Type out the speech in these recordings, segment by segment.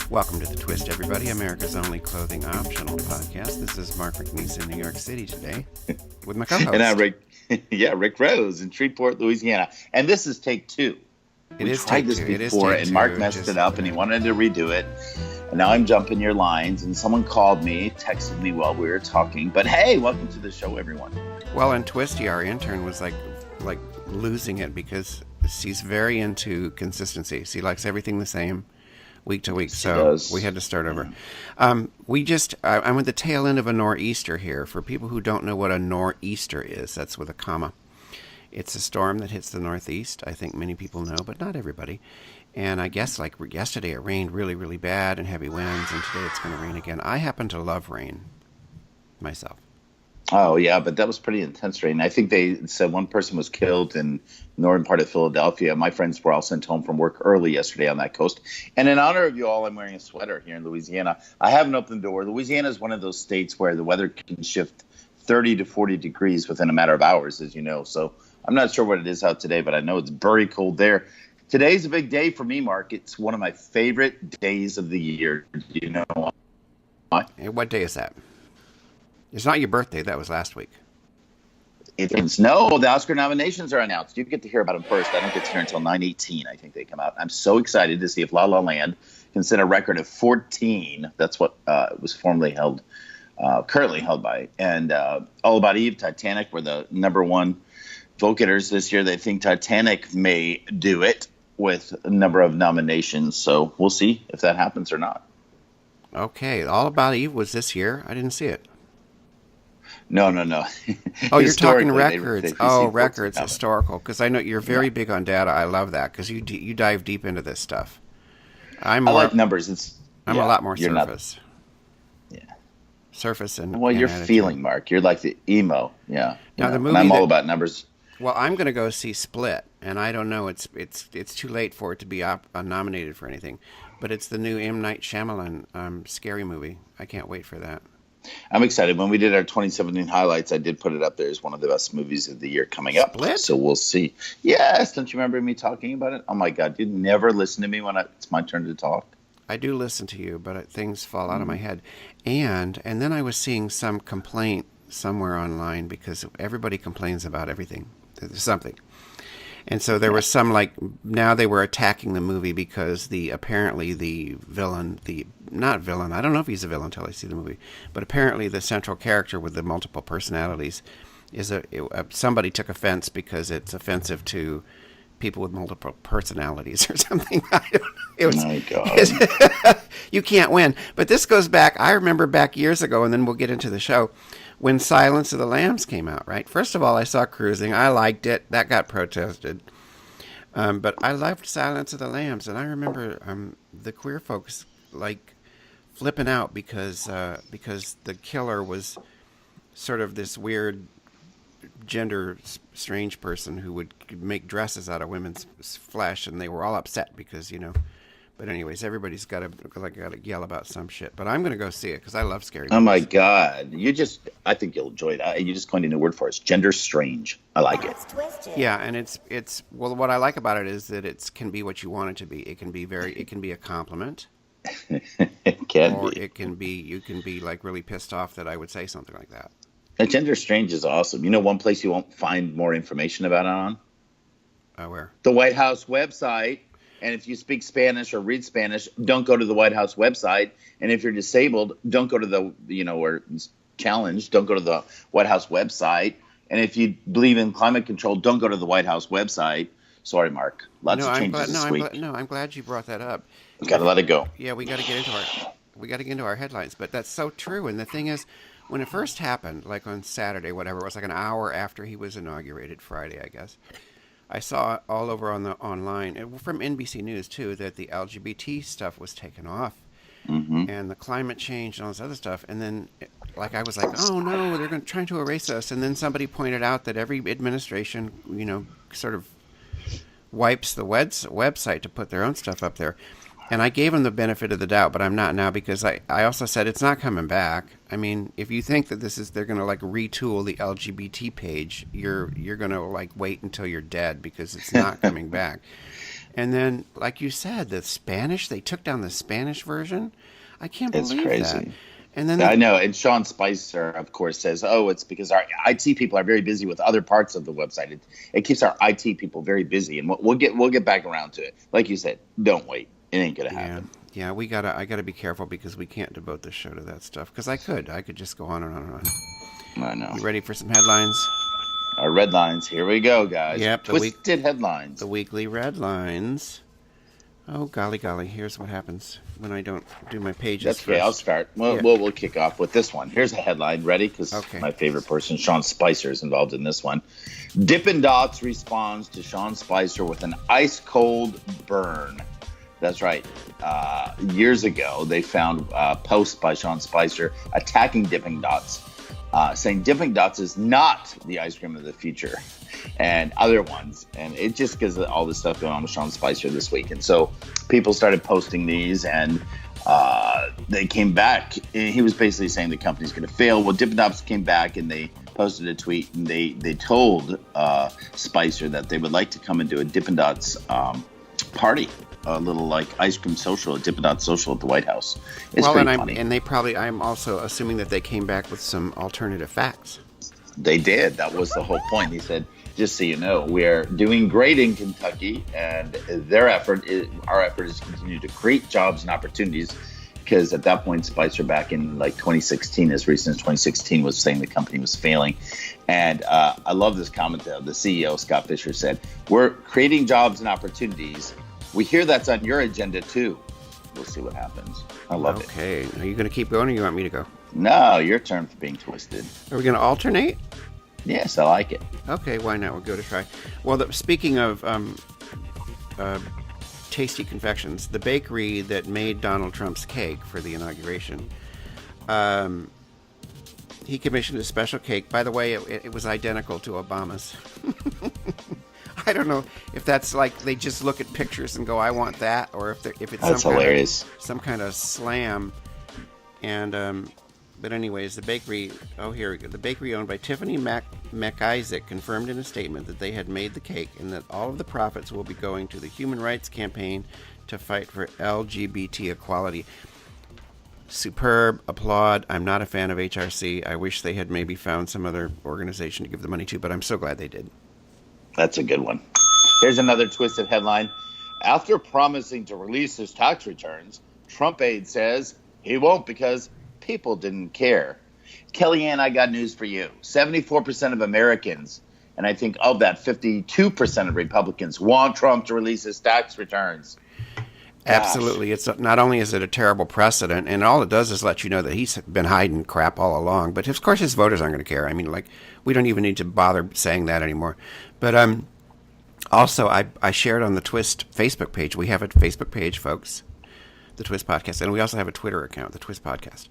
Welcome to The Twist, everybody, America's only clothing optional podcast. This is Mark McNease in New York City today with my co-host. And I'm Rick, Rick Rose in Shreveport, Louisiana. And this is take two. We tried this before, and Mark messed it up, and he wanted to redo it. And now I'm jumping your lines, and someone called me, texted me while we were talking. But hey, welcome to the show, everyone. Well, and Twisty, our intern, was like losing it because she's very into consistency. She likes everything the same week to week, so we had to start over. I'm at the tail end of a nor'easter here. For people who don't know what a nor'easter is, that's with a comma. It's a storm that hits the northeast. I think many people know, but not everybody. And I guess like yesterday it rained really, really bad and heavy winds, and today it's going to rain again. I happen to love rain myself. Oh, yeah, but that was pretty intense rain. I think they said one person was killed in the northern part of Philadelphia. My friends were all sent home from work early yesterday on that coast. And in honor of you all, I'm wearing a sweater here in Louisiana. I have an open door. Louisiana is one of those states where the weather can shift 30 to 40 degrees within a matter of hours, as you know. So I'm not sure what it is out today, but I know it's very cold there. Today's a big day for me, Mark. It's one of my favorite days of the year. Do you know why? And what day is that? It's not your birthday. That was last week. No, the Oscar nominations are announced. You get to hear about them first. I don't get to hear until 9/18. I think they come out. I'm so excited to see if La La Land can set a record of 14. That's what was formerly held, currently held by. And All About Eve, Titanic were the number one vote-getters this year. They think Titanic may do it with a number of nominations. So we'll see if that happens or not. Okay, All About Eve was this year. I didn't see it. No. Oh, you're talking records. Records, historical. Because I know you're very big on data. I love that because you dive deep into this stuff. I like numbers. I'm a lot more surface. Surface and you're attitude. Feeling, Mark. You're like the emo. Yeah. Now the movie. And I'm all about numbers. Well, I'm going to go see Split, and I don't know. It's too late for it to be nominated for anything, but it's the new M. Night Shyamalan scary movie. I can't wait for that. I'm excited. When we did our 2017 highlights, I did put it up there as one of the best movies of the year coming up. Split? So we'll see. Yes. Don't you remember me talking about it? Oh, my God. You never listen to me when it's my turn to talk. I do listen to you, but things fall out of my head. And then I was seeing some complaint somewhere online because everybody complains about everything. There's something. And so there was some now they were attacking the movie because apparently the villain, not villain, I don't know if he's a villain until I see the movie, but apparently the central character with the multiple personalities is somebody took offense because it's offensive to people with multiple personalities or something. My God. You can't win. But this goes back, I remember back years ago, and then we'll get into the show, when Silence of the Lambs came out, right? First of all, I saw Cruising. I liked it. That got protested. But I loved Silence of the Lambs, and I remember the queer folks flipping out because the killer was sort of this weird gender strange person who would make dresses out of women's flesh, and they were all upset because But anyways, everybody's got to yell about some shit. But I'm going to go see it because I love scary movies. Oh my God! I think you'll enjoy it. You just coined a new word for it. It's gender strange. I like it. Yeah, and it's what I like about it is that it can be what you want it to be. It can be a compliment. It can or be. You can be really pissed off that I would say something like that. And Gender Strange is awesome. You know, one place you won't find more information about it on? Where? The White House website. And if you speak Spanish or read Spanish, don't go to the White House website. And if you're disabled, don't go to or challenged, don't go to the White House website. And if you believe in climate control, don't go to the White House website. Sorry, Mark. Lots of changes this week. I'm glad you brought that up. Got to let it go. Yeah, we got to get into our headlines. But that's so true. And the thing is, when it first happened, like on Saturday, whatever, it was like an hour after he was inaugurated, Friday, I guess. I saw all over online, and from NBC News too, that the LGBT stuff was taken off, and the climate change and all this other stuff. And then, I was like, oh no, they're trying to erase us. And then somebody pointed out that every administration, sort of wipes the website to put their own stuff up there. And I gave them the benefit of the doubt, but I'm not now because I also said it's not coming back. I mean, if you think that they're going to retool the LGBT page, you're going to wait until you're dead because it's not coming back. And then, like you said, the Spanish, they took down the Spanish version. I can't It's believe that. crazy. And then I know. And Sean Spicer, of course, says, "Oh, it's because our IT people are very busy with other parts of the website. It keeps our IT people very busy, and we'll get back around to it. Like you said, don't wait. It ain't gonna happen." Yeah, I gotta be careful because we can't devote the show to that stuff. Because I could just go on and on and on. I know. You ready for some headlines? Our red lines. Here we go, guys. Yep, Twisted headlines. The weekly red lines. Oh, golly. Here's what happens when I don't do my pages. That's okay. First. I'll start. We'll kick off with this one. Here's a headline. Ready? Because my favorite person, Sean Spicer, is involved in this one. Dippin' Dots responds to Sean Spicer with an ice-cold burn. That's right. Years ago, they found a post by Sean Spicer attacking Dippin' Dots, saying Dippin' Dots is not the ice cream of the future, and other ones. And it just because of all this stuff going on with Sean Spicer this week. And so people started posting these, and they came back. And he was basically saying the company's going to fail. Well, Dippin' Dots came back, and they posted a tweet, and they told Spicer that they would like to come and do a Dippin' Dots party. A little like ice cream social, a Dippin' Dots social at the White House. It's pretty funny. And they probably, I'm also assuming that they came back with some alternative facts. They did. That was the whole point. He said, just so you know, we're doing great in Kentucky, and our effort is to continue to create jobs and opportunities. Because at that point, Spicer back in like 2016, as recent as 2016, was saying the company was failing. And I love this comment though. The CEO, Scott Fisher, said, "We're creating jobs and opportunities. We hear that's on your agenda too." We'll see what happens. I love it. Okay. Are you going to keep going or you want me to go? No, your turn for being twisted. Are we going to alternate? Yes, I like it. Okay, why not? We'll give it a try. Well, speaking of tasty confections, the bakery that made Donald Trump's cake for the inauguration, he commissioned a special cake. By the way, it was identical to Obama's. I don't know if that's like they just look at pictures and go, "I want that," or if it's that's hilarious. Some kind of slam. And but anyways, the bakery. Oh, here we go. The bakery owned by Tiffany McIsaac confirmed in a statement that they had made the cake and that all of the profits will be going to the Human Rights Campaign to fight for LGBT equality. Superb. Applaud. I'm not a fan of HRC. I wish they had maybe found some other organization to give the money to, but I'm so glad they did. That's a good one. Here's another twisted headline. After promising to release his tax returns, Trump aide says he won't because people didn't care. Kellyanne, I got news for you. 74% of Americans, and I think of that, 52% of Republicans want Trump to release his tax returns. Absolutely. It's not only is it a terrible precedent, and all it does is let you know that he's been hiding crap all along. But of course, his voters aren't going to care. I mean, like, we don't even need to bother saying that anymore. But also, I shared on the Twist Facebook page. We have a Facebook page, folks, the Twist Podcast, and we also have a Twitter account, the Twist Podcast.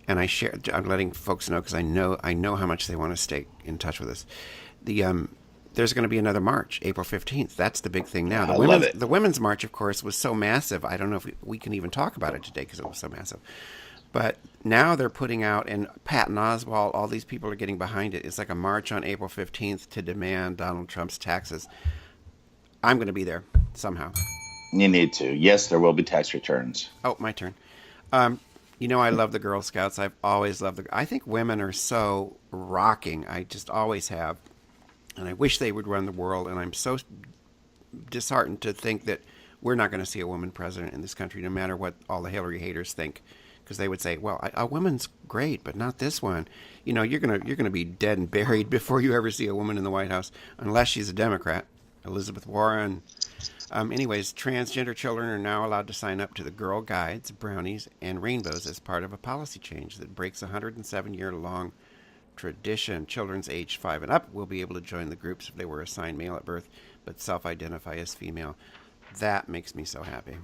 And I'm letting folks know because I know how much they want to stay in touch with us. There's going to be another march, April 15th. That's the big thing now. The Women's March, of course, was so massive. I don't know if we can even talk about it today because it was so massive. But now they're putting out, and Patton Oswalt, all these people are getting behind it. It's like a march on April 15th to demand Donald Trump's taxes. I'm going to be there somehow. You need to. Yes, there will be tax returns. Oh, my turn. I love the Girl Scouts. I've always loved I think women are so rocking. I just always have. And I wish they would run the world, and I'm so disheartened to think that we're not going to see a woman president in this country, no matter what all the Hillary haters think, because they would say, "Well, a woman's great, but not this one." You're gonna be dead and buried before you ever see a woman in the White House, unless she's a Democrat, Elizabeth Warren. Anyways, transgender children are now allowed to sign up to the Girl Guides, Brownies, and Rainbows as part of a policy change that breaks a 107-year-long tradition. Children aged 5 and up will be able to join the groups if they were assigned male at birth but self-identify as female. That makes me so happy.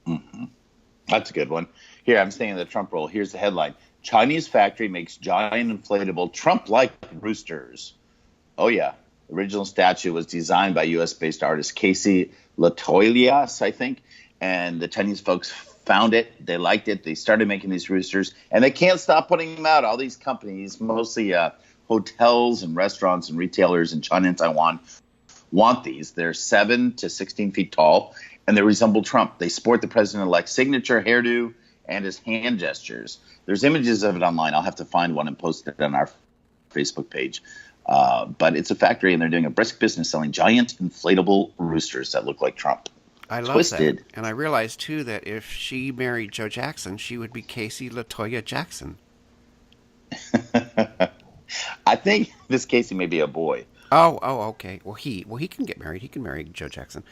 Mm-hmm. That's a good one. Here, I'm staying in the Trump role. Here's the headline. Chinese factory makes giant inflatable Trump-like roosters. Oh, yeah. The original statue was designed by U.S.-based artist Casey Latoilias, I think. And the Chinese folks found it. They liked it. They started making these roosters. And they can't stop putting them out. All these companies, mostly hotels and restaurants and retailers in China and Taiwan, want these. They're 7 to 16 feet tall, and they resemble Trump. They sport the president-elect's signature hairdo and his hand gestures. There's images of it online. I'll have to find one and post it on our Facebook page. But it's a factory, and they're doing a brisk business selling giant inflatable roosters that look like Trump. I love Twisted. that. And I realized, too, that if she married Joe Jackson, she would be Casey LaToya Jackson. I think this Casey may be a boy. Oh, okay. Well, he can get married. He can marry Joe Jackson.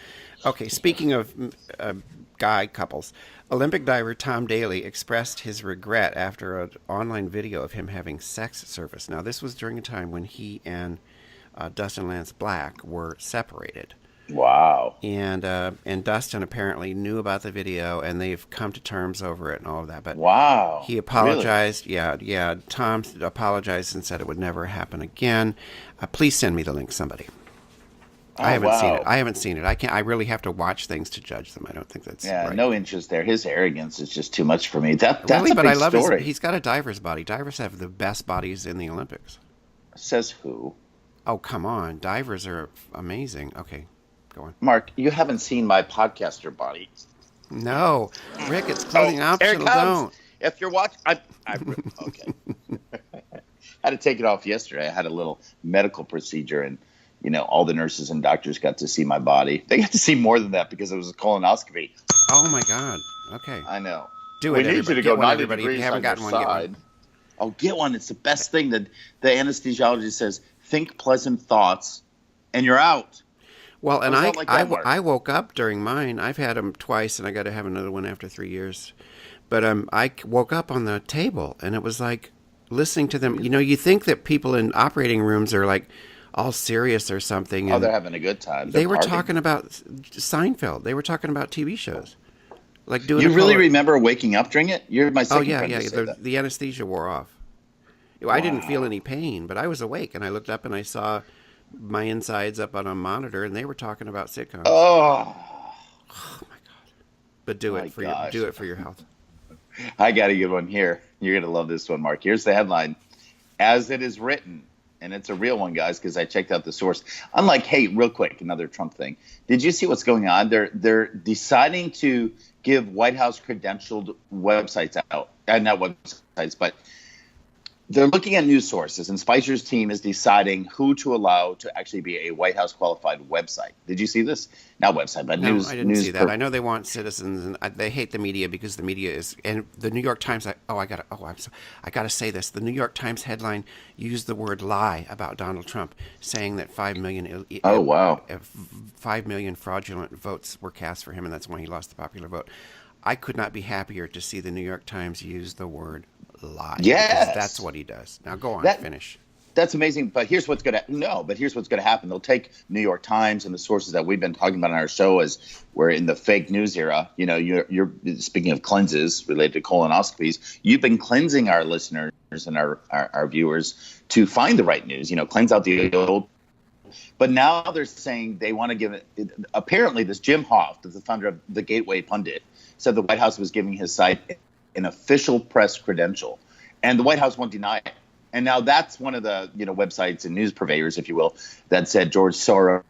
Okay, speaking of guy couples, Olympic diver Tom Daley expressed his regret after an online video of him having sex service. Now, this was during a time when he and Dustin Lance Black were separated. Wow. And Dustin apparently knew about the video, and they've come to terms over it and all of that. But wow, he apologized. Really? Yeah. Tom apologized and said it would never happen again. Please send me the link, somebody. I haven't seen it. I haven't seen it. I can't. I really have to watch things to judge them. I don't think that's right. No interest there. His arrogance is just too much for me. That's really, a but big I love story. He's got a diver's body. Divers have the best bodies in the Olympics. Says who? Oh, come on. Divers are amazing. Okay. Go on. Mark, you haven't seen my podcaster body. No, Rick, it's clothing optional. Don't. If you're watching, okay. I had to take it off yesterday. I had a little medical procedure, and all the nurses and doctors got to see my body. They got to see more than that because it was a colonoscopy. Oh my God. Okay. I know. Do it. We need you to go 90 degrees if you haven't gotten one, get one. Oh, get one. It's the best thing. That the anesthesiologist says, think pleasant thoughts, and you're out. Well, and I woke up during mine. I've had them twice, and I got to have another one after 3 years. But I woke up on the table, and it was like listening to them. You think that people in operating rooms are like all serious or something. And they're having a good time. They were talking about Seinfeld. They were talking about TV shows. Like doing. You really remember waking up during it? You're my second friend to say that. The anesthesia wore off. I didn't feel any pain, but I was awake, and I looked up and I saw my insides up on a monitor, and they were talking about sitcoms. Oh my God! But do it for your health. I got a good one here. You're gonna love this one, Mark. Here's the headline: "As it is written," and it's a real one, guys, because I checked out the source. Unlike, hey, real quick, another Trump thing. Did you see what's going on? They're deciding to give White House credentialed websites out, not websites, but. They're looking at news sources, and Spicer's team is deciding who to allow to actually be a White House qualified website. Did you see this? Not website, but news. No, I didn't see that. I know they want citizens, and they hate the media because the media is. And the New York Times. I gotta say this. The New York Times headline used the word lie about Donald Trump, saying that 5 million. 5 million fraudulent votes were cast for him, and that's why he lost the popular vote. I could not be happier to see the New York Times use the word lie. Yes, that's what he does. Now go on, finish. That's amazing. But here's what's going to happen. They'll take New York Times and the sources that we've been talking about on our show as we're in the fake news era. You're speaking of cleanses related to colonoscopies. You've been cleansing our listeners and our viewers to find the right news. Cleanse out the old. But now they're saying they want to give it. Apparently, this Jim Hoft, the founder of the Gateway Pundit, said the White House was giving his site an official press credential, and the White House won't deny it. And now that's one of the websites and news purveyors, if you will, that said George Soros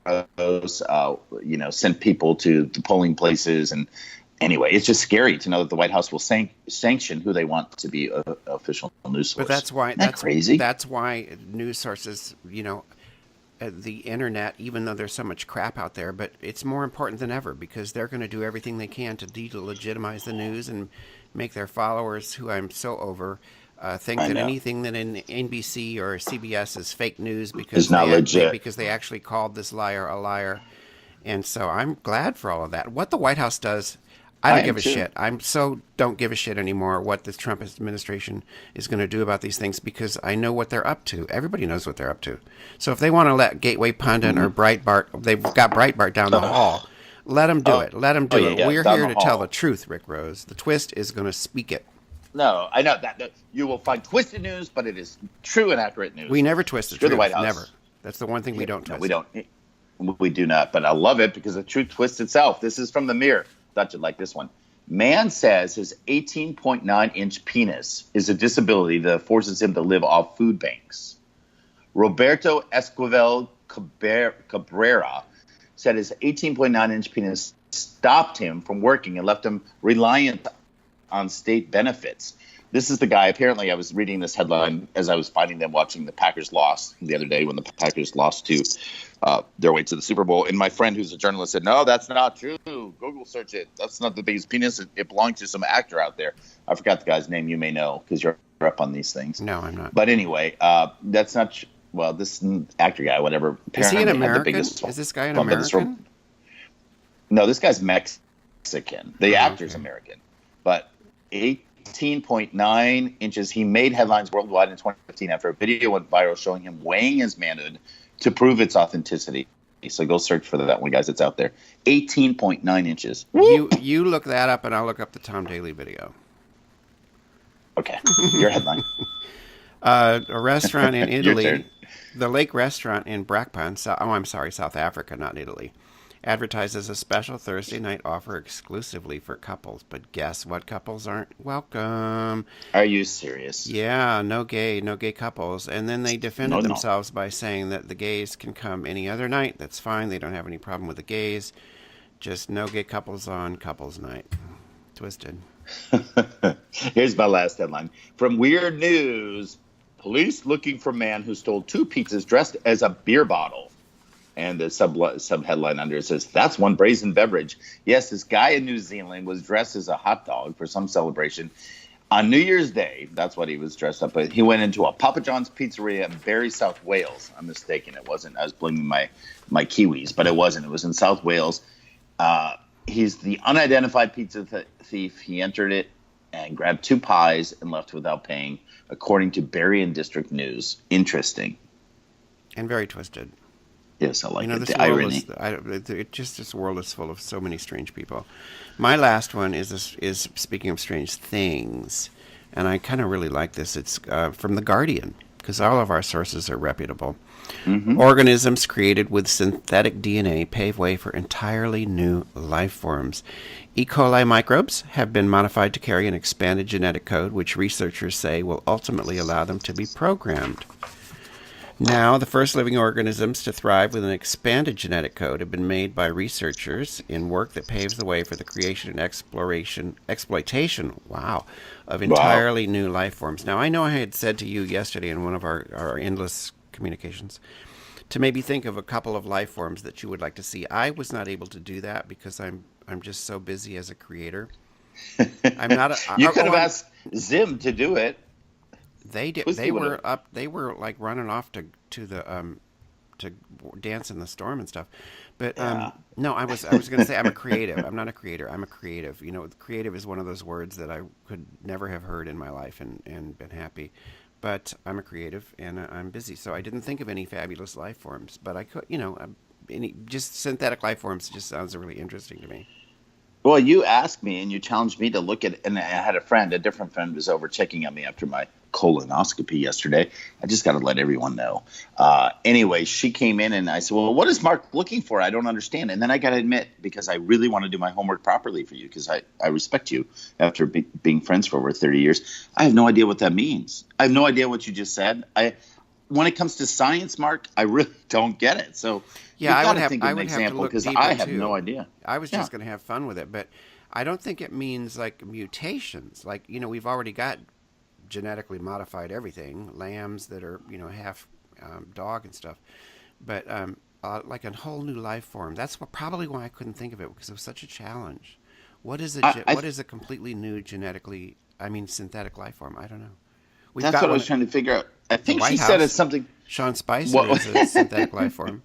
sent people to the polling places. And anyway, it's just scary to know that the White House will sanction who they want to be an official news source. But that's why that's crazy. That's why news sources, the internet, even though there's so much crap out there, but it's more important than ever because they're going to do everything they can to delegitimize the news and make their followers, who I'm so over, think that anything that in NBC or CBS is fake news because it's not legit. Because they actually called this liar a liar. And so I'm glad for all of that. What the White House does, I don't give a shit. Don't give a shit anymore what the Trump administration is going to do about these things because I know what they're up to. Everybody knows what they're up to. So if they want to let Gateway Pundit or Breitbart, they've got Breitbart down the hall. Let them do it. Let them do it. We're here to tell the truth, Rick Rose. The twist is going to speak it. No, I know that you will find twisted news, but it is true and accurate news. We never twist the truth. The White House. Never. That's the one thing we don't twist. No, we don't. We do not. But I love it because the truth twists itself. This is from the Mirror. Thought you'd like this one. Man says his 18.9-inch penis is a disability that forces him to live off food banks. Roberto Esquivel Cabrera said his 18.9-inch penis stopped him from working and left him reliant on state benefits. This is the guy. Apparently, I was reading this headline as I was finding them watching the Packers loss the other day when the Packers lost to their way to the Super Bowl. And my friend, who's a journalist, said, "No, that's not true. Google search it. That's not the biggest penis. It belongs to some actor out there." I forgot the guy's name. You may know because you're up on these things. No, I'm not. But anyway, that's not. Well, this actor guy, whatever. Is he an American? Is this guy an American? No, this guy's Mexican. The actor's American. But 18.9 inches. He made headlines worldwide in 2015 after a video went viral showing him weighing his manhood to prove its authenticity. So go search for that one, guys. It's out there. 18.9 inches. You look that up, and I'll look up the Tom Daly video. Okay. Your headline. A restaurant in Italy, the Lake Restaurant in Brakpan, South Africa, not Italy, advertises a special Thursday night offer exclusively for couples. But guess what? Couples aren't welcome. Are you serious? Yeah, no gay couples. And then they defended themselves by saying that the gays can come any other night. That's fine. They don't have any problem with the gays. Just no gay couples on couples night. Twisted. Here's my last headline. From Weird News, police looking for man who stole 2 pizzas dressed as a beer bottle. And the sub-headline under it says, "That's one brazen beverage." Yes, this guy in New Zealand was dressed as a hot dog for some celebration. On New Year's Day, that's what he was dressed up with. He went into a Papa John's pizzeria in Barrie, South Wales. I'm mistaken. It wasn't. I was blaming my Kiwis, but it wasn't. It was in South Wales. He's the unidentified pizza thief. He entered it and grabbed 2 pies and left without paying, according to Barrie and District News. Interesting. And very twisted. Yes, I like it. This the world irony. This world is full of so many strange people. My last one is speaking of strange things, and I kind of really like this. It's from The Guardian, because all of our sources are reputable. Mm-hmm. Organisms created with synthetic DNA pave way for entirely new life forms. E. coli microbes have been modified to carry an expanded genetic code, which researchers say will ultimately allow them to be programmed. Now, the first living organisms to thrive with an expanded genetic code have been made by researchers in work that paves the way for the creation and exploitation of entirely new life forms. Now, I know I had said to you yesterday in one of our endless communications to maybe think of a couple of life forms that you would like to see. I was not able to do that because I'm just so busy as a creator. I'm not. You could have asked Zim to do it. They did. They were up. They were like running off to dance in the storm and stuff. But no, I was going to say I'm a creative. I'm not a creator. I'm a creative. Creative is one of those words that I could never have heard in my life and been happy. But I'm a creative and I'm busy, so I didn't think of any fabulous life forms. But I could, just synthetic life forms just sounds really interesting to me. Well, you asked me and you challenged me to look at, and I had a different friend was over checking on me after my colonoscopy yesterday. I just got to let everyone know. Anyway, she came in and I said, "Well, what is Mark looking for? I don't understand." And then I got to admit, because I really want to do my homework properly for you, because I respect you after being friends for over 30 years. I have no idea what that means. I have no idea what you just said. When it comes to science, Mark, I really don't get it. So yeah, I would have an example because I have no idea. I was just going to have fun with it, but I don't think it means like mutations. Like, we've already got genetically modified everything, lambs that are, half dog and stuff. But like a whole new life form. That's probably why I couldn't think of it, because it was such a challenge. What is a completely new synthetic life form? I don't know. That's what I was trying to figure out. I think she said it's something. Sean Spicer is a synthetic life form.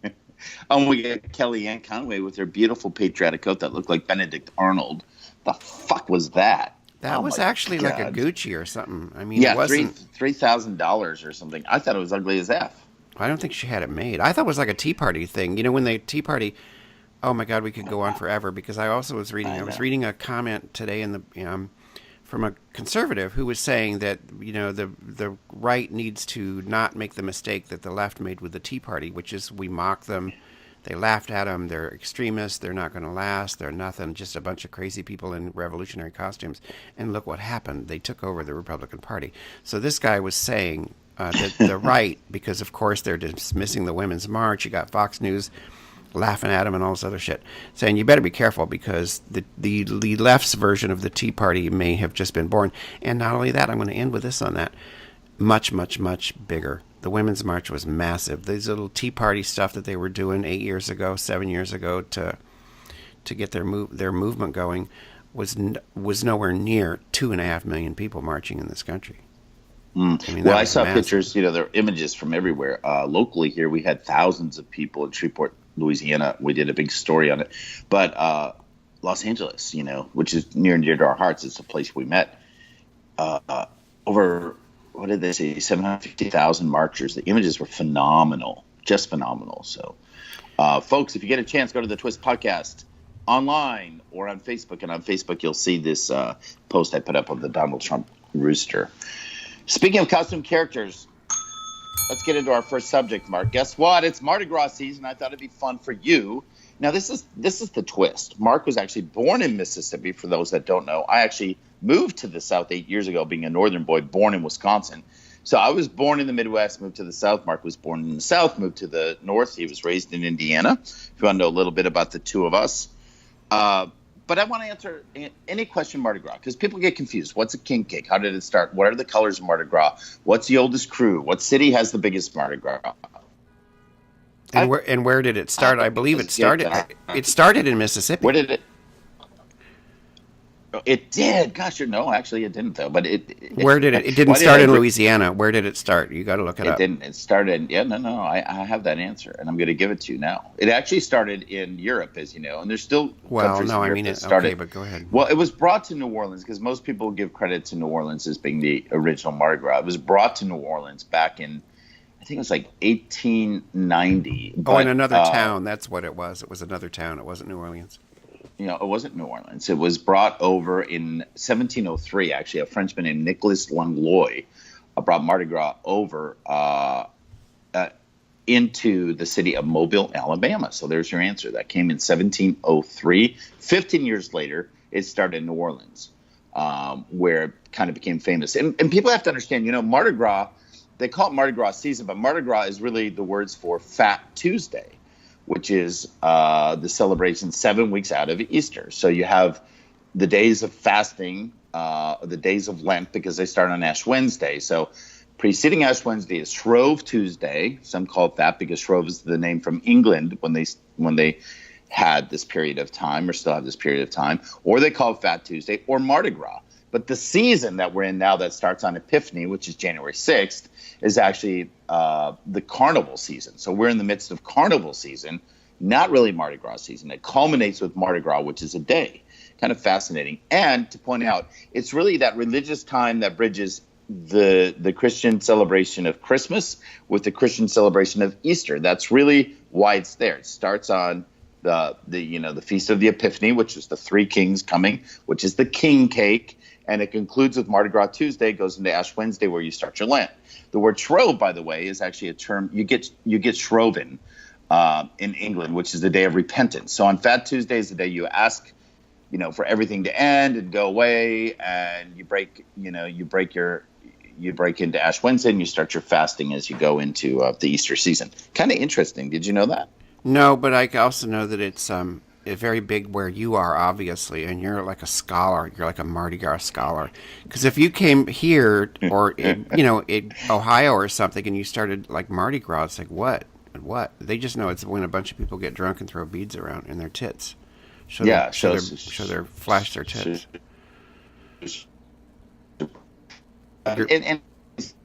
We got Kellyanne Conway with her beautiful patriotic coat that looked like Benedict Arnold. The fuck was that? That was actually like a Gucci or something. It wasn't $3,000 or something. I thought it was ugly as F. I don't think she had it made. I thought it was like a Tea Party thing. When the Tea Party. Oh my God, we could go on forever, because I also was reading. I was reading a comment today in the from a conservative who was saying that the right needs to not make the mistake that the left made with the Tea Party, which is we mock them, they laughed at them, they're extremists, they're not going to last, they're nothing, just a bunch of crazy people in revolutionary costumes. And look what happened. They took over the Republican Party. So this guy was saying that the right, because of course they're dismissing the Women's March, you got Fox News laughing at him and all this other shit, saying you better be careful because the left's version of the Tea Party may have just been born. And not only that, I'm going to end with this on that. Much, much, much bigger. The Women's March was massive. These little Tea Party stuff that they were doing 8 years ago, 7 years ago to get their movement going was nowhere near 2.5 million people marching in this country. I mean, well, I saw pictures, there are images from everywhere. Locally here, we had thousands of people in Shreveport, Louisiana. We did a big story on it. But Los Angeles, which is near and dear to our hearts, it's a place we met. Over, what did they say, 750,000 marchers. The images were phenomenal, just phenomenal. So, folks, if you get a chance, go to the Twist Podcast online or on Facebook. And on Facebook, you'll see this post I put up of the Donald Trump rooster. Speaking of costume characters, let's get into our first subject, Mark. Guess what? It's Mardi Gras season. I thought it'd be fun for you. Now, this is the twist. Mark was actually born in Mississippi, for those that don't know. I actually moved to the South 8 years ago, being a northern boy, born in Wisconsin. So I was born in the Midwest, moved to the South. Mark was born in the South, moved to the North. He was raised in Indiana. If you want to know a little bit about the two of us. But I want to answer any question Mardi Gras, because people get confused. What's a king cake? How did it start? What are the colors of Mardi Gras? What's the oldest crew? What city has the biggest Mardi Gras? And where did it start? I believe it started. It started in Mississippi. Where did it? It did. Gosh, no, actually, it didn't though. But where did it? It didn't start in Louisiana. Where did it start? You got to look it up. It didn't. It started. Yeah, no. I have that answer, and I'm going to give it to you now. It actually started in Europe, as you know, and there's still countries in Europe that started. Okay, but go ahead. Well, it was brought to New Orleans because most people give credit to New Orleans as being the original Mardi Gras. It was brought to New Orleans back in, I think it was like 1890. Oh, in another town. That's what it was. It was another town. It wasn't New Orleans. It wasn't New Orleans. It was brought over in 1703, actually. A Frenchman named Nicolas Langlois brought Mardi Gras over into the city of Mobile, Alabama. So there's your answer. That came in 1703. 15 years later, it started in New Orleans, where it kind of became famous. And people have to understand, Mardi Gras, they call it Mardi Gras season, but Mardi Gras is really the words for Fat Tuesday, which is the celebration 7 weeks out of Easter. So you have the days of fasting, the days of Lent, because they start on Ash Wednesday. So preceding Ash Wednesday is Shrove Tuesday. Some call it that because Shrove is the name from England when they had this period of time, or still have this period of time. Or they call it Fat Tuesday or Mardi Gras. But the season that we're in now that starts on Epiphany, which is January 6th, is actually the carnival season. So we're in the midst of carnival season, not really Mardi Gras season. It culminates with Mardi Gras, which is a day. Kind of fascinating. And to point out, it's really that religious time that bridges the Christian celebration of Christmas with the Christian celebration of Easter. That's really why it's there. It starts on the Feast of the Epiphany, which is the Three Kings coming, which is the king cake. And it concludes with Mardi Gras Tuesday, goes into Ash Wednesday, where you start your Lent. The word Shrove, by the way, is actually a term you get Shroven in England, which is the day of repentance. So on Fat Tuesday is the day you ask, for everything to end and go away, and you break into Ash Wednesday, and you start your fasting as you go into the Easter season. Kind of interesting. Did you know that? No, but I also know that it's very big where you are, obviously, and you're like a scholar. You're like a Mardi Gras scholar. Because if you came here or in Ohio or something, and you started like Mardi Gras, it's like what? They just know it's when a bunch of people get drunk and throw beads around in their tits. Flash their tits. And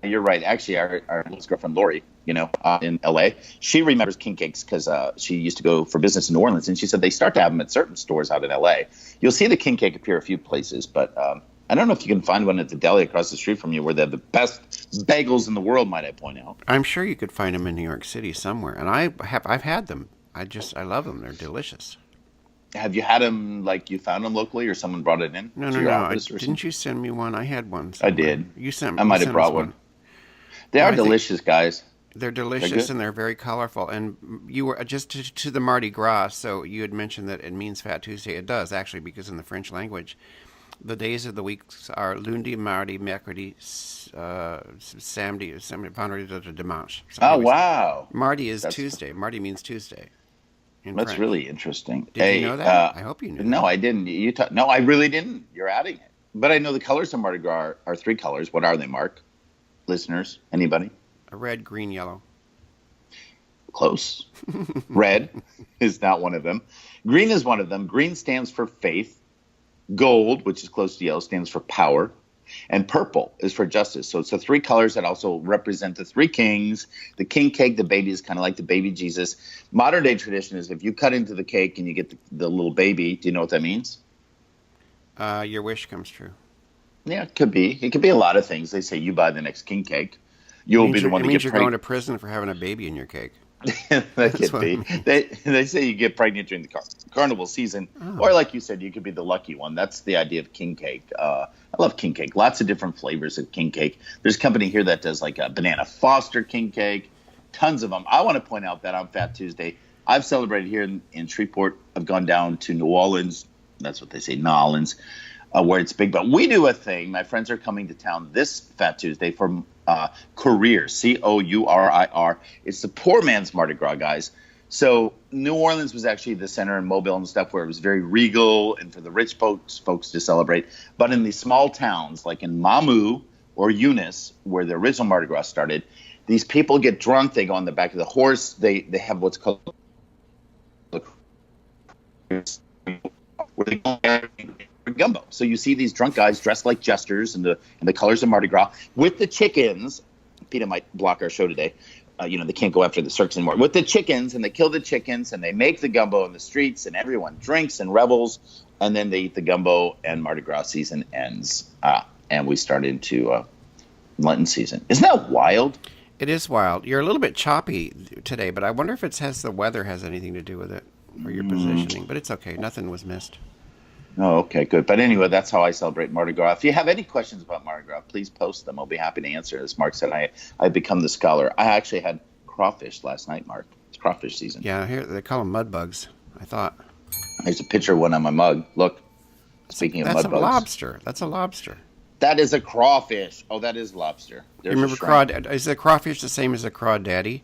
you're right. Actually, our girlfriend Lori, in LA, she remembers king cakes because she used to go for business in New Orleans, and she said they start to have them at certain stores out in LA. You'll see the king cake appear a few places, but I don't know if you can find one at the deli across the street from you where they have the best bagels in the world, might I point out. I'm sure you could find them in New York City somewhere, and I've had them. I love them. They're delicious. Have you had them, like you found them locally, or someone brought it in? No. Didn't you send me one? I had one somewhere. I did. You sent me. I might have brought one. They are delicious, guys. They're delicious and they're very colorful. And you were just to the Mardi Gras. So you had mentioned that it means Fat Tuesday. It does actually, because in the French language, the days of the weeks are lundi, mardi, mercredi, samedi, vendredi, dimanche. Oh, wow. Mardi is Tuesday. Mardi means Tuesday. in That's French. really interesting. Did you know that? I hope you knew No, that. I didn't. No, I really didn't. You're adding it. But I know the colors of Mardi Gras are three colors. What are they, Mark? Listeners, anybody? A red, green, yellow. Close. Red is not one of them. Green is one of them. Green stands for faith. Gold, which is close to yellow, stands for power. And purple is for justice. So it's the three colors that also represent the three kings. The king cake, the baby, is kind of like the baby Jesus. Modern day tradition is if you cut into the cake and you get the little baby, do you know what that means? Your wish comes true. Yeah, it could be. It could be a lot of things. They say you buy the next king cake. You'll be the one It to means get you're pregnant. going to prison for having a baby in your cake. That could be. They say you get pregnant during the carnival season, or like you said, you could be the lucky one. That's the idea of king cake. I love king cake. Lots of different flavors of king cake. There's a company here that does like a banana Foster king cake. Tons of them. I want to point out that on Fat Tuesday, I've celebrated here in Shreveport. I've gone down to New Orleans. That's what they say, New Orleans, where it's big. But we do a thing. My friends are coming to town this Fat Tuesday for Courir, Courir. It's the poor man's Mardi Gras, guys. So New Orleans was actually the center in Mobile and stuff where it was very regal and for the rich folks to celebrate. But in these small towns like in Mamou or Eunice, where the original Mardi Gras started, these people get drunk. They go on the back of the horse. They have what's called where they go gumbo. So you see these drunk guys dressed like jesters in the colors of Mardi Gras with the chickens. PETA might block our show today. They can't go after the circus anymore. With the chickens, and they kill the chickens, and they make the gumbo in the streets, and everyone drinks and revels, and then they eat the gumbo, and Mardi Gras season ends. And we start into Lenten season. Isn't that wild? It is wild. You're a little bit choppy today, but I wonder if the weather has anything to do with it or your positioning. But it's okay. Nothing was missed. Oh, okay, good. But anyway, that's how I celebrate Mardi Gras. If you have any questions about Mardi Gras, please post them. I'll be happy to answer. As Mark said, I've become the scholar. I actually had crawfish last night, Mark. It's crawfish season. Yeah, here they call them mud bugs, I thought. There's a picture of one on my mug. Look, speaking of mud bugs. That's a lobster. That's a lobster. That is a crawfish. Oh, that is lobster. You remember is the crawfish the same as a crawdaddy?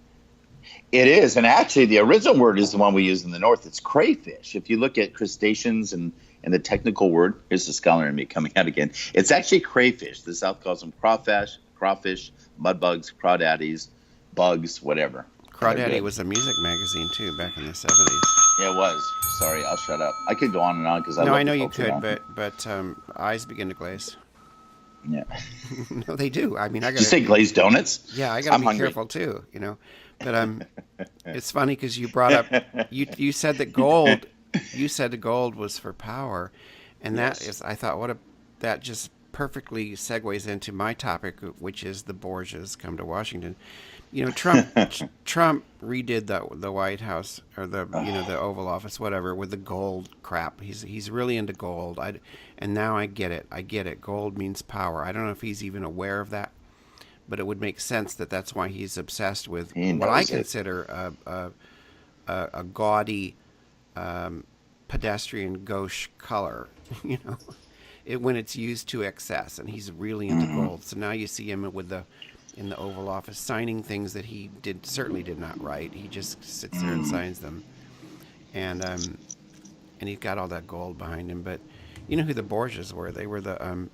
It is. And actually, the original word is the one we use in the North. It's crayfish. If you look at crustaceans and the technical word, here's the scholar in me coming out again. It's actually crayfish. The South calls them crawfish, mud bugs, crawdaddies, bugs, whatever. Crawdaddy was a music magazine, too, back in the 70s. Yeah, it was. Sorry, I'll shut up. I could go on and on because I know you could, but eyes begin to glaze. Yeah. No, they do. I mean, I got. Did you say glazed donuts? Yeah, I got to be careful too. But it's funny because you brought up you said that gold. You said the gold was for power, and that is. I thought that just perfectly segues into my topic, which is the Borgias come to Washington. Trump redid the White House or the Oval Office, whatever, with the gold crap. He's really into gold. And now I get it. Gold means power. I don't know if he's even aware of that, but it would make sense that's why he's obsessed with what I consider a gaudy, pedestrian gauche color. When it's used to excess, and he's really into gold. So now you see him in the Oval Office signing things that he certainly did not write. He just sits there and signs them, and he's got all that gold behind him. But you know who the Borgias were? They were the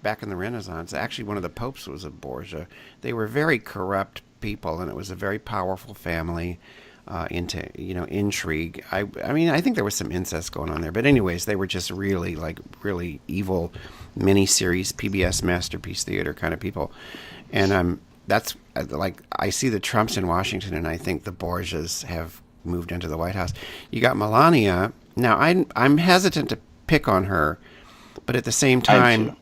back in the Renaissance. Actually, one of the popes was a Borgia. They were very corrupt people, and it was a very powerful family into intrigue. I mean, I think there was some incest going on there, but anyways, they were just really evil miniseries PBS masterpiece theater kind of people. And that's like I see the Trumps in Washington, and I think the Borgias have moved into the White House. You got Melania. Now I'm hesitant to pick on her, but at the same time,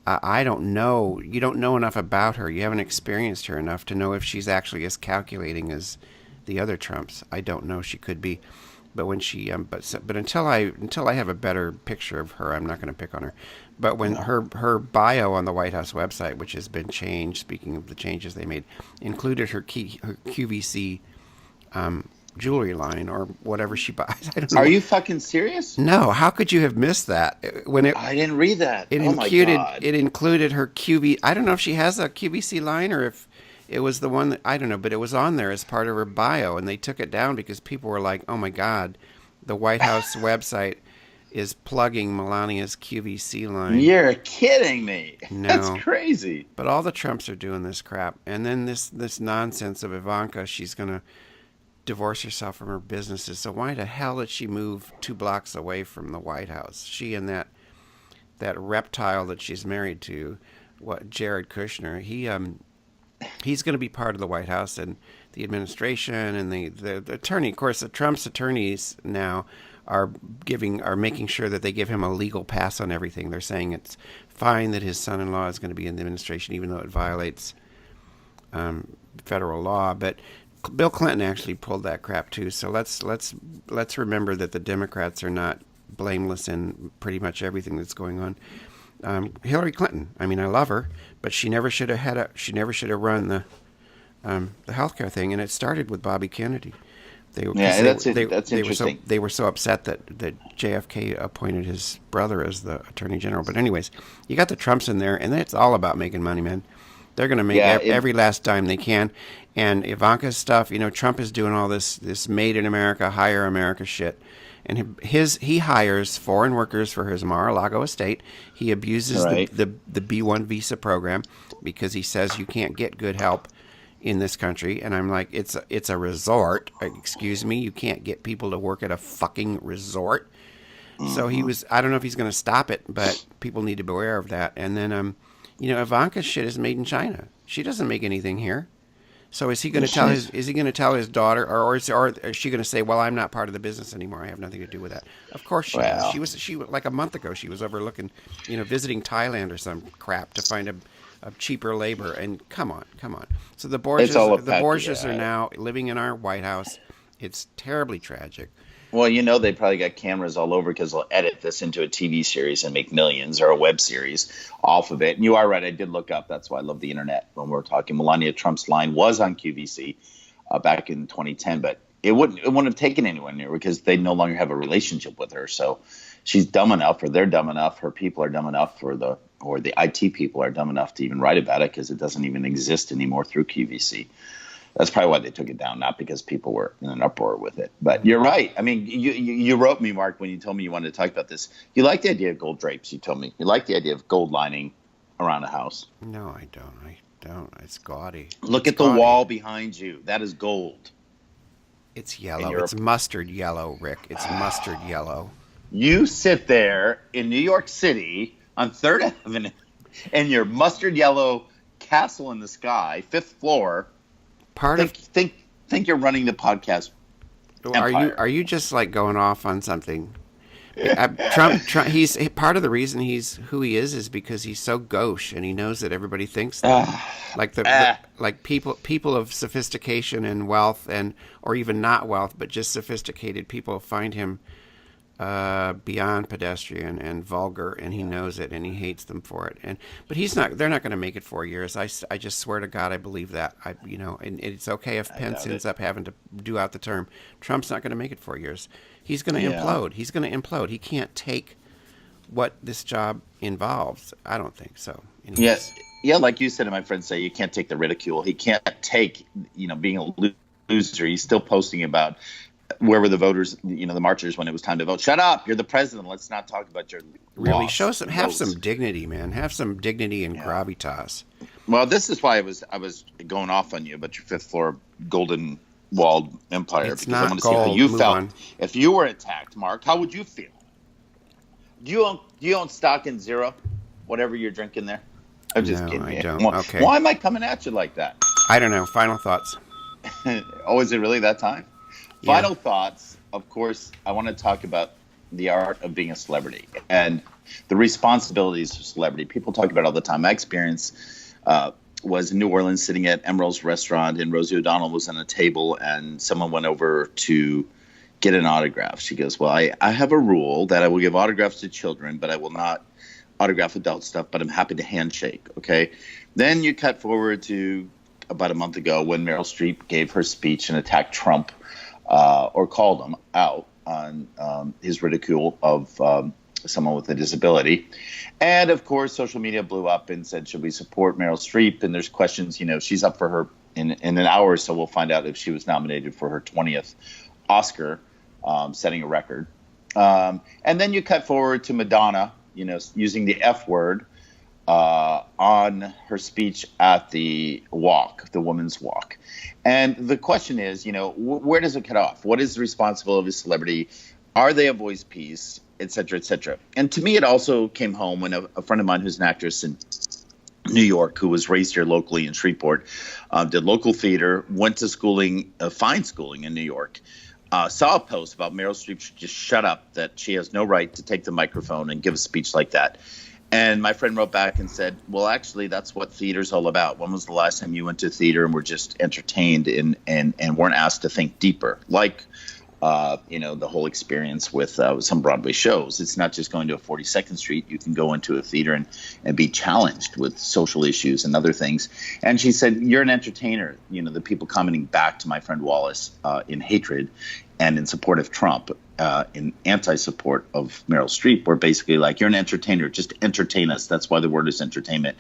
I don't know. You don't know enough about her. You haven't experienced her enough to know if she's actually as calculating as the other Trumps. I don't know. She could be, but when she but until I have a better picture of her, I'm not going to pick on her. But when her bio on the White House website, which has been changed, speaking of the changes they made, included her QVC jewelry line or whatever she buys. I don't know. Are you fucking serious? No. How could you have missed that? I didn't read that. It included her QV. I don't know if she has a QVC line or It was the one that, I don't know, but it was on there as part of her bio, and they took it down because people were like, "Oh my God, the White House website is plugging Melania's QVC line." You're kidding me. No. That's crazy. But all the Trumps are doing this crap, and then this nonsense of Ivanka. She's gonna divorce herself from her businesses. So why the hell did she move 2 blocks away from the White House? She and that reptile that she's married to, Jared Kushner. He's going to be part of the White House and the administration and the attorney. Of course, the Trump's attorneys now are making sure that they give him a legal pass on everything. They're saying it's fine that his son-in-law is going to be in the administration, even though it violates federal law. But Bill Clinton actually pulled that crap too. So let's remember that the Democrats are not blameless in pretty much everything that's going on. Hillary Clinton, I mean, I love her, but she never should have run the healthcare thing, and it started with Bobby Kennedy. That's interesting. They were so upset that JFK appointed his brother as the attorney general. But anyways, you got the Trumps in there, and it's all about making money, man. They're going to make every last dime they can. And Ivanka's stuff, Trump is doing all this made in America, hire America shit. And he hires foreign workers for his Mar-a-Lago estate. He abuses the B-1 visa program because he says you can't get good help in this country. And I'm like, it's a resort. Excuse me, you can't get people to work at a fucking resort. Mm-hmm. So I don't know if he's going to stop it, but people need to be aware of that. And then, Ivanka's shit is made in China. She doesn't make anything here. So is he going to tell his daughter, or is she going to say, "Well, I'm not part of the business anymore. I have nothing to do with that"? Of course she does. She like a month ago she was overlooking, visiting Thailand or some crap to find a cheaper labor. And come on. So the Borgias are now living in our White House. It's terribly tragic. Well, they probably got cameras all over because they'll edit this into a TV series and make millions, or a web series off of it. And you are right. I did look up. That's why I love the internet when we're talking. Melania Trump's line was on QVC back in 2010, but it wouldn't have taken anyone near because they no longer have a relationship with her. So she's dumb enough, or they're dumb enough, her people are dumb enough, or the IT people are dumb enough to even write about it because it doesn't even exist anymore through QVC. That's probably why they took it down, not because people were in an uproar with it. But you're right. I mean, you wrote me, Mark, when you told me you wanted to talk about this. You like the idea of gold drapes, you told me. You like the idea of gold lining around a house. No, I don't. It's gaudy. Look at the wall behind you. That is gold. It's yellow. It's mustard yellow, Rick. It's mustard yellow. You sit there in New York City on 3rd Avenue in your mustard yellow castle in the sky, 5th floor. Think you're running the podcast. Are you just like going off on something? Trump, he's part of the reason he's who he is because he's so gauche and he knows that everybody thinks that. Like people of sophistication and wealth or even not wealth, but just sophisticated people find him beyond pedestrian and vulgar, and he knows it, and he hates them for it. But they're not going to make it 4 years. I just swear to God, I believe that. And it's okay if Pence ends up having to do out the term. Trump's not going to make it 4 years. He's going to implode. He's going to implode. He can't take what this job involves. I don't think so. Anyways. Yes. Yeah, like you said, and my friends say, you can't take the ridicule. He can't take, being a loser. He's still posting about where were the voters, the marchers when it was time to vote. Shut up! You're the president. Let's not talk about your really have some dignity, man. Have some dignity and gravitas. Well, this is why I was going off on you about your 5th floor golden walled empire, it's because I want to gold. see how you Move felt on. if you were attacked. Mark, how would you feel? Do you own stock in Zero, whatever you're drinking there? I'm just kidding. I don't. Okay. Why am I coming at you like that? I don't know. Final thoughts. Oh, is it really that time? Yeah. Final thoughts. Of course, I want to talk about the art of being a celebrity and the responsibilities of celebrity. People talk about it all the time. My experience was in New Orleans, sitting at Emerald's restaurant, and Rosie O'Donnell was on a table, and someone went over to get an autograph. She goes, "Well, I have a rule that I will give autographs to children, but I will not autograph adult stuff, but I'm happy to handshake." Okay. Then you cut forward to about a month ago when Meryl Streep gave her speech and attacked Trump, or called him out on his ridicule of someone with a disability. And of course, social media blew up and said, should we support Meryl Streep? And there's questions, she's up for her in an hour or so. We'll find out if she was nominated for her 20th Oscar, setting a record. And then you cut forward to Madonna, using the F word on her speech at the walk, the Women's Walk. And the question is, where does it cut off? What is the responsibility of a celebrity? Are they a voice piece, et cetera, et cetera? And to me, it also came home when a friend of mine who's an actress in New York, who was raised here locally in Shreveport, did local theater, went to schooling, fine schooling in New York, saw a post about Meryl Streep should just shut up, that she has no right to take the microphone and give a speech like that. And my friend wrote back and said, well, actually, that's what theater's all about. When was the last time you went to theater and were just entertained and weren't asked to think deeper? Like, the whole experience with some Broadway shows. It's not just going to a 42nd Street. You can go into a theater and be challenged with social issues and other things. And she said, you're an entertainer. The people commenting back to my friend Wallace in hatred and in support of Trump, in anti-support of Meryl Streep, were basically like, you're an entertainer, just entertain us. That's why the word is entertainment.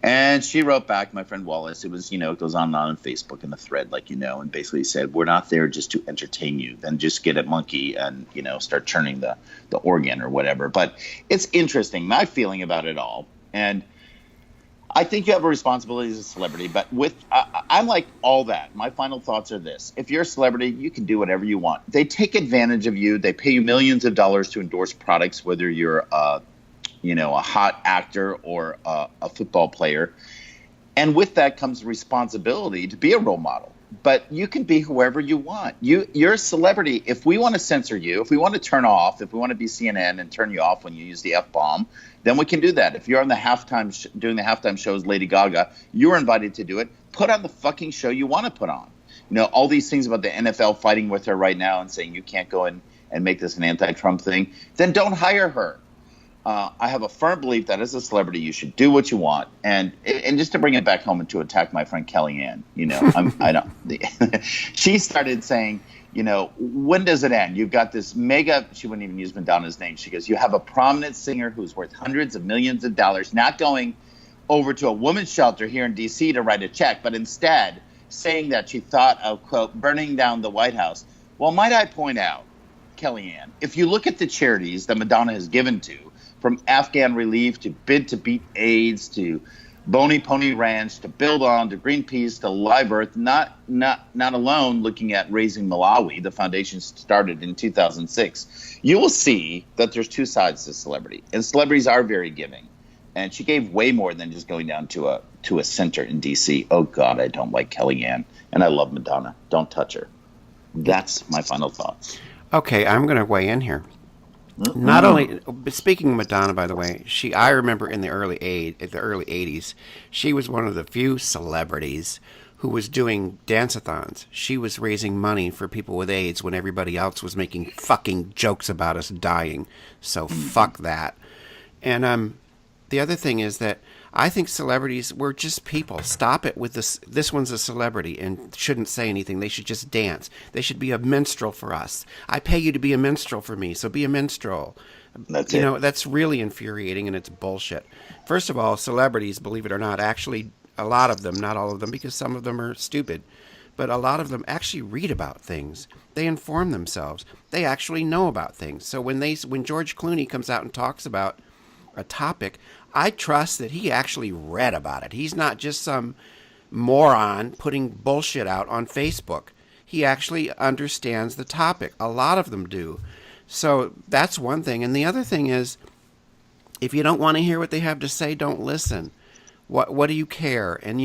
And she wrote back, my friend Wallace, it was, it goes on and on Facebook in the thread, and basically said, we're not there just to entertain you. Then just get a monkey and, start churning the organ or whatever. But it's interesting, my feeling about it all. And I think you have a responsibility as a celebrity, but I'm like all that. My final thoughts are this. If you're a celebrity, you can do whatever you want. They take advantage of you. They pay you millions of dollars to endorse products, whether you're a hot actor or a football player. And with that comes responsibility to be a role model. But you can be whoever you want. You're a celebrity. If we want to censor you, if we want to turn off, if we want to be CNN and turn you off when you use the F-bomb, then we can do that. If you're on the doing the halftime show as Lady Gaga, you're invited to do it. Put on the fucking show you want to put on. All these things about the NFL fighting with her right now and saying you can't go in and make this an anti-Trump thing, then don't hire her. I have a firm belief that as a celebrity, you should do what you want. And just to bring it back home and to attack my friend Kellyanne, she started saying, when does it end? You've got this mega, she wouldn't even use Madonna's name. She goes, you have a prominent singer who's worth hundreds of millions of dollars, not going over to a women's shelter here in D.C. to write a check, but instead saying that she thought of, quote, burning down the White House. Well, might I point out, Kellyanne, if you look at the charities that Madonna has given to, from Afghan Relief to Bid to Beat AIDS to Boney Pony Ranch to Build On to Greenpeace to Live Earth, not alone looking at Raising Malawi, the foundation started in 2006, you will see that there's two sides to celebrity. And celebrities are very giving. And she gave way more than just going down to a center in D.C. Oh, God, I don't like Kellyanne. And I love Madonna. Don't touch her. That's my final thoughts. Okay, I'm going to weigh in here. Not only, but speaking of Madonna, by the way, I remember in the early 80s, she was one of the few celebrities who was doing dance-a-thons. She was raising money for people with AIDS when everybody else was making fucking jokes about us dying. So fuck that. And the other thing is that I think celebrities, we're just people. Stop it with this. This one's a celebrity and shouldn't say anything. They should just dance. They should be a minstrel for us. I pay you to be a minstrel for me, so be a minstrel. That's it. That's really infuriating and it's bullshit. First of all, celebrities, believe it or not, actually, a lot of them, not all of them, because some of them are stupid, but a lot of them actually read about things. They inform themselves. They actually know about things. So when George Clooney comes out and talks about a topic, I trust that he actually read about it. He's not just some moron putting bullshit out on Facebook. He actually understands the topic. A lot of them do. So that's one thing. And the other thing is, if you don't want to hear what they have to say, don't listen. What do you care? And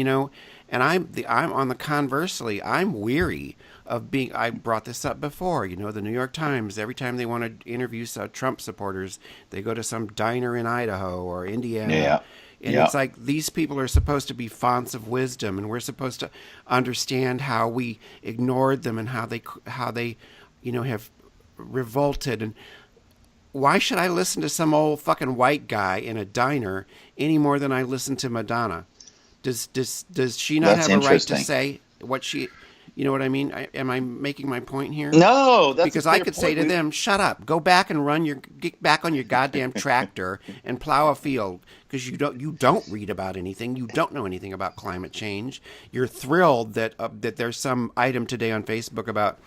and I'm on the conversely, I'm weary of being. I brought this up before. The New York Times, every time they want to interview Trump supporters, they go to some diner in Idaho or Indiana. Yeah. And it's like these people are supposed to be fonts of wisdom, and we're supposed to understand how we ignored them and how they have revolted. And why should I listen to some old fucking white guy in a diner any more than I listen to Madonna? Does she not That's have a right to interesting. say what she? You know what I mean? Am I making my point here? No, that's a Because I clear could say point. to them, "Shut up! Go back and get back on your goddamn tractor and plow a field because you don't read about anything. You don't know anything about climate change. You're thrilled that there's some item today on Facebook about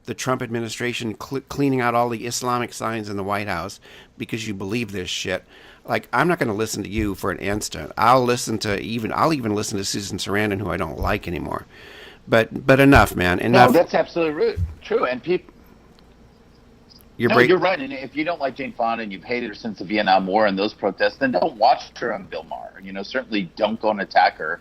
the Trump administration cleaning out all the Islamic signs in the White House because you believe this shit. Like, I'm not going to listen to you for an instant. I'll even listen to Susan Sarandon, who I don't like anymore. But enough, man. No, Enough. that's absolutely true. And people, no, you're right. And if you don't like Jane Fonda and you've hated her since the Vietnam War and those protests, then don't watch her on Bill Maher. Certainly don't go and attack her.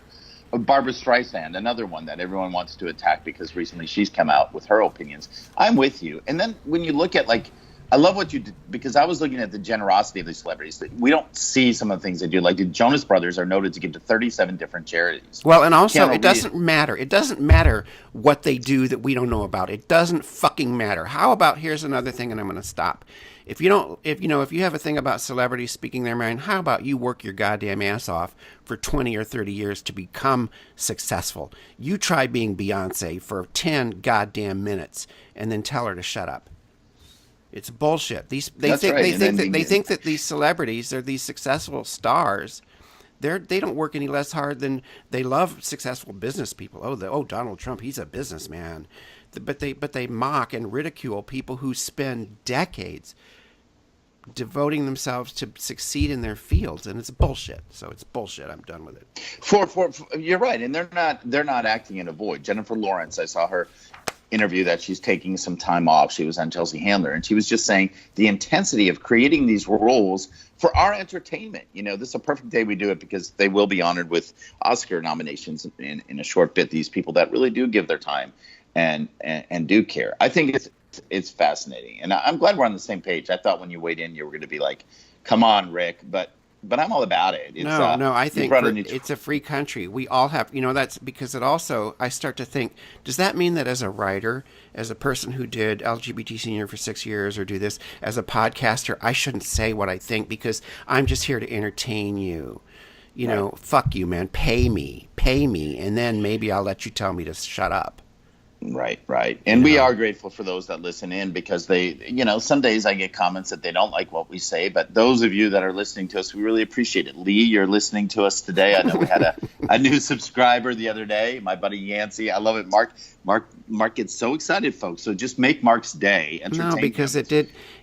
Barbara Streisand, another one that everyone wants to attack because recently she's come out with her opinions. I'm with you. And then when you look at, like, I love what you did, because I was looking at the generosity of these celebrities. We don't see some of the things they do. Like the Jonas Brothers are noted to give to 37 different charities. Well, and also, it doesn't matter. It doesn't matter what they do that we don't know about. It doesn't fucking matter. How about, here's another thing, and I'm going to stop. If you have a thing about celebrities speaking their mind, how about you work your goddamn ass off for 20 or 30 years to become successful? You try being Beyonce for 10 goddamn minutes and then tell her to shut up. It's bullshit. They think that these celebrities are these successful stars. They don't work any less hard than they love successful business people. Oh, Donald Trump, he's a businessman. But they mock and ridicule people who spend decades devoting themselves to succeed in their fields, and it's bullshit. So it's bullshit. I'm done with it. For you're right, and they're not acting in a void. Jennifer Lawrence, I saw her interview that she's taking some time off. She was on Chelsea Handler, and she was just saying the intensity of creating these roles for our entertainment. This is a perfect day we do it because they will be honored with Oscar nominations in a short bit. These people that really do give their time and do care. I think it's fascinating, and I'm glad we're on the same page. I thought when you weighed in, you were going to be like, "Come on, Rick," but I'm all about it. No, I think it's a free country. We all have, that's because it also, I start to think, does that mean that as a writer, as a person who did LGBT Senior for 6 years or do this, as a podcaster, I shouldn't say what I think because I'm just here to entertain you? Right. Fuck you, man. Pay me. And then maybe I'll let you tell me to shut up. Right. And we are grateful for those that listen in because they, some days I get comments that they don't like what we say, but those of you that are listening to us, we really appreciate it. Lee, you're listening to us today. I know we had a new subscriber the other day, my buddy Yancey. I love it. Mark gets so excited, folks. So just make Mark's day. No, because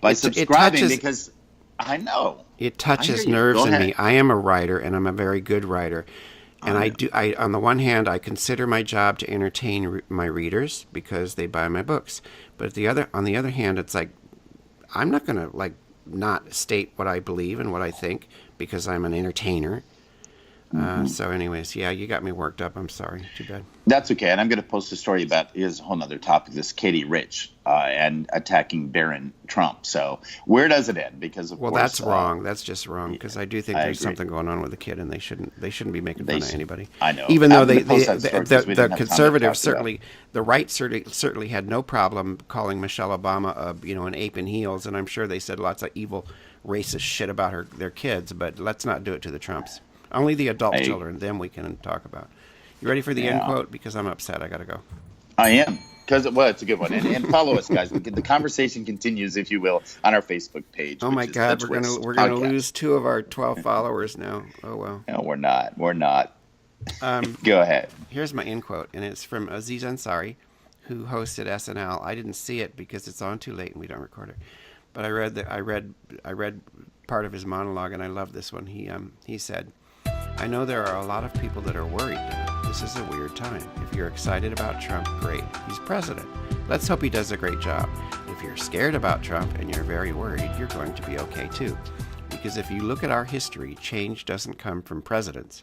by subscribing, because I know. It touches nerves in me. I am a writer, and I'm a very good writer. And I on the one hand, I consider my job to entertain my readers because they buy my books. But on the other hand, it's like, I'm not going to not state what I believe and what I think because I'm an entertainer. So anyways, yeah, you got me worked up. I'm sorry. Too bad. That's okay. And I'm going to post a story about, here's a whole other topic, this Katie Rich and attacking Barron Trump. So where does it end? Because, of course. Well, that's wrong. That's just wrong because I do think there's something going on with the kid and they shouldn't be making fun of anybody. I know. Even though the conservatives certainly, the right certainly had no problem calling Michelle Obama an ape in heels. And I'm sure they said lots of evil racist shit about their kids, but let's not do it to the Trumps. Only the adult children, them we can talk about. You ready for the end quote? Because I'm upset. I got to go. I am. Because, it's a good one. And follow us, guys. The conversation continues, if you will, on our Facebook page. Oh, my God. We're gonna lose 2 of our 12 followers now. Oh, well. No, we're not. Go ahead. Here's my end quote, and it's from Aziz Ansari, who hosted SNL. I didn't see it because it's on too late and we don't record it. But I read part of his monologue, and I love this one. He said, I know there are a lot of people that are worried now. This is a weird time. If you're excited about Trump, great. He's president. Let's hope he does a great job. If you're scared about Trump and you're very worried, you're going to be okay too. Because if you look at our history, change doesn't come from presidents.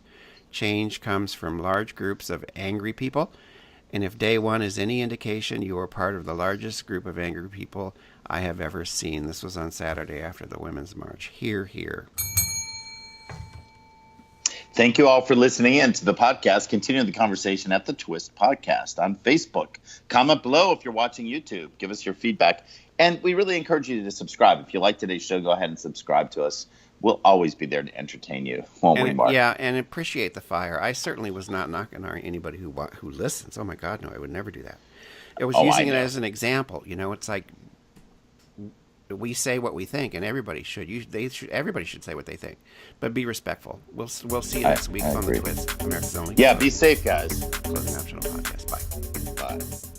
Change comes from large groups of angry people. And if day one is any indication, you are part of the largest group of angry people I have ever seen. This was on Saturday after the Women's March. Hear, hear. Thank you all for listening in to the podcast. Continue the conversation at the Twist Podcast on Facebook. Comment below if you're watching YouTube. Give us your feedback. And we really encourage you to subscribe. If you like today's show, go ahead and subscribe to us. We'll always be there to entertain you, won't we, Mark? Yeah, and appreciate the fire. I certainly was not knocking on anybody who listens. Oh, my God, no, I would never do that. I was Oh, I using it know. as an example. You know, it's like we say what we think, and everybody should. Everybody should say what they think, but be respectful. We'll see you next week I on the agree. Twist, America's only Yeah, be safe, guys. clothing optional podcast. Bye. Bye.